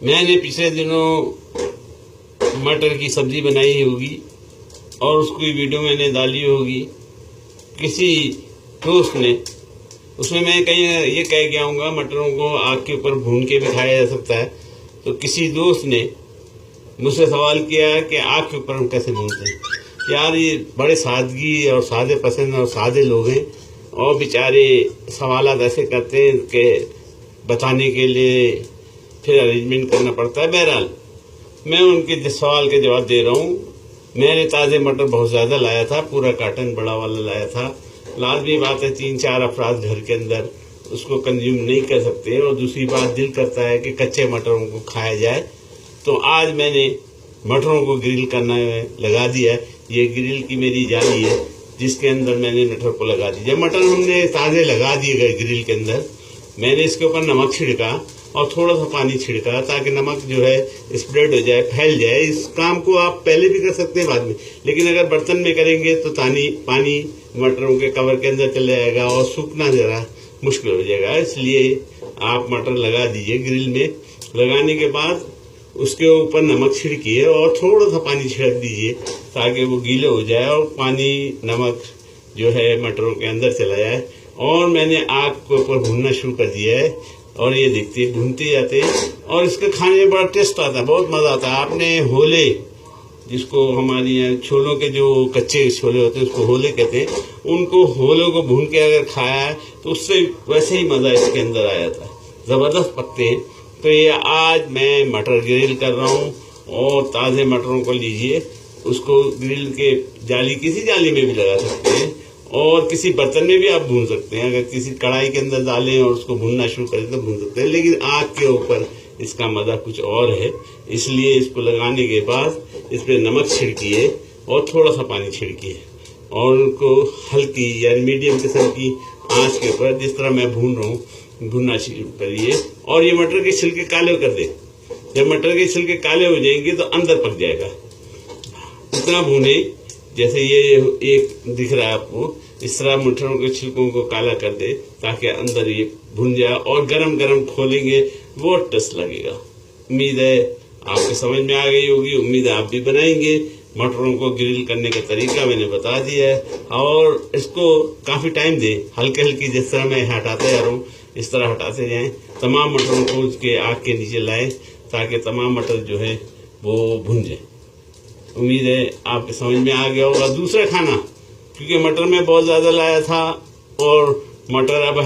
मैंने पिछले दिनों मटर की सब्जी बनाई होगी और उसकी वीडियो मैंने डाली होगी किसी दोस्त ने। उसमें मैं कहीं ये कह गया हूँगा मटरों को आग के ऊपर भून के भी खाया जा सकता है। तो किसी दोस्त ने मुझसे सवाल किया कि आग के ऊपर हम कैसे भूनते हैं। यार ये बड़े सादगी और सादे पसंद और सादे लोग हैं और बेचारे सवालात ऐसे करते हैं कि बताने के लिए फिर अरेंजमेंट करना पड़ता है। बहरहाल मैं उनके सवाल के जवाब दे रहा हूँ। मैंने ताज़े मटर बहुत ज़्यादा लाया था, पूरा कार्टन बड़ा वाला लाया था। लाजमी बात है 3-4 अफराद घर के अंदर उसको कंज्यूम नहीं कर सकते और दूसरी बात दिल करता है कि कच्चे मटरों को खाया जाए। तो आज मैंने मटरों को ग्रिल करना लगा दिया है। ये ग्रिल की मेरी जाली है जिसके अंदर मैंने मटर को लगा दी। जब मटर हमने ताज़े लगा दिए गए ग्रिल के अंदर, मैंने इसके ऊपर नमक छिड़का और थोड़ा सा पानी छिड़का ताकि नमक जो है स्प्रेड हो जाए, फैल जाए। इस काम को आप पहले भी कर सकते हैं, बाद में, लेकिन अगर बर्तन में करेंगे तो पानी मटरों के कवर के अंदर चले जाएगा और सूखना जरा मुश्किल हो जाएगा। इसलिए आप मटर लगा दीजिए। ग्रिल में लगाने के बाद उसके ऊपर नमक छिड़किए और थोड़ा सा पानी छिड़क दीजिए ताकि वो गीले हो जाए और पानी नमक जो है मटरों के अंदर चला जाए। और मैंने आग के ऊपर भूनना शुरू कर दिया है और ये देखते भूनते जाते हैं और इसका खाने में बड़ा टेस्ट आता है, बहुत मज़ा आता है। आपने होले, जिसको हमारे यहाँ छोलों के जो कच्चे छोले होते हैं उसको होले कहते हैं, उनको होलों को भून के अगर खाया है तो उससे वैसे ही मज़ा इसके अंदर आ जाता है, ज़बरदस्त पकते हैं। तो ये आज मैं मटर ग्रिल कर रहा हूँ और ताज़े मटरों को लीजिए, उसको ग्रिल के जाली, किसी जाली में भी लगा सकते हैं और किसी बर्तन में भी आप भून सकते हैं। अगर किसी कढ़ाई के अंदर डालें और उसको भूनना शुरू करें तो भून सकते हैं, लेकिन आग के ऊपर इसका मज़ा कुछ और है। इसलिए इसको लगाने के बाद इस पर नमक छिड़किए और थोड़ा सा पानी छिड़किए और उनको हल्की या मीडियम किस्म की आँच के ऊपर, जिस तरह मैं भून रहा हूँ, भूनना शुरू करिए। और ये मटर के छिलके काले कर दे। जब मटर के छिलके काले हो जाएंगे तो अंदर पक जाएगा। इतना भूने जैसे ये एक दिख रहा है आपको, इस तरह मटरों के छिलकों को काला कर दे ताकि अंदर ये भुन जाए और गरम गरम खोलेंगे वो टेस्ट लगेगा। उम्मीद है आपको समझ में आ गई होगी। उम्मीद है आप भी बनाएंगे। मटरों को ग्रिल करने का तरीका मैंने बता दिया है और इसको काफ़ी टाइम दें, हल्के हल्की, जिस तरह मैं हटाते जा रहा हूँ इस तरह हटाते जाएं। तमाम मटरों को उसके आग के नीचे लाएं ताकि तमाम मटर जो है वो भुन जाए। उम्मीद है आपके समझ में आ गया होगा। दूसरा खाना, क्योंकि मटर में बहुत ज़्यादा लाया था और मटर अब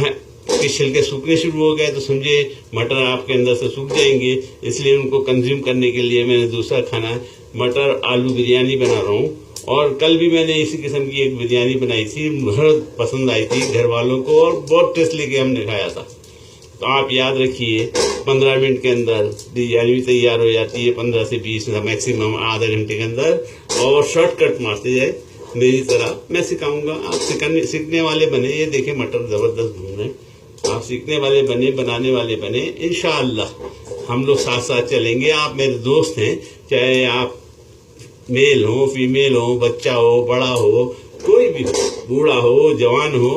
के छिलके सूखने शुरू हो गए तो समझे मटर आपके अंदर से सूख जाएंगे। इसलिए उनको कंज्यूम करने के लिए मैंने दूसरा खाना मटर आलू बिरयानी बना रहा हूँ। और कल भी मैंने इसी किस्म की एक बिरयानी बनाई थी, बहुत पसंद आई थी घर वालों को और बहुत टेस्ट लेके हमने खाया था। तो आप याद रखिए 15 मिनट के अंदर बिरयानी भी तैयार हो जाती है, 15 से 20 मैक्सिमम आधा घंटे के अंदर। और शॉर्टकट मारते जाए मेरी तरह, मैं सिखाऊंगा। आप सीखने वाले बने। ये देखें मटर ज़बरदस्त भून रहे हैं। आप सीखने वाले बने, बनाने वाले बने। इंशाअल्लाह हम लोग साथ साथ चलेंगे। आप मेरे दोस्त हैं, चाहे आप मेल हो, फीमेल हो, बच्चा हो, बड़ा हो, कोई भी हो, बूढ़ा हो, जवान हो,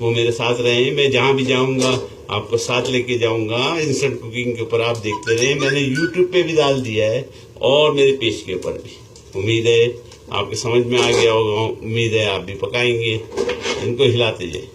वो मेरे साथ रहें। मैं जहाँ भी जाऊँगा आपको साथ लेके जाऊँगा। इंस्टेंट कुकिंग के ऊपर आप देखते रहें। मैंने यूट्यूब पे भी डाल दिया है और मेरे पेज के ऊपर भी। उम्मीद है आपके समझ में आ गया होगा। उम्मीद है आप भी पकाएंगे। इनको हिलाते जाए।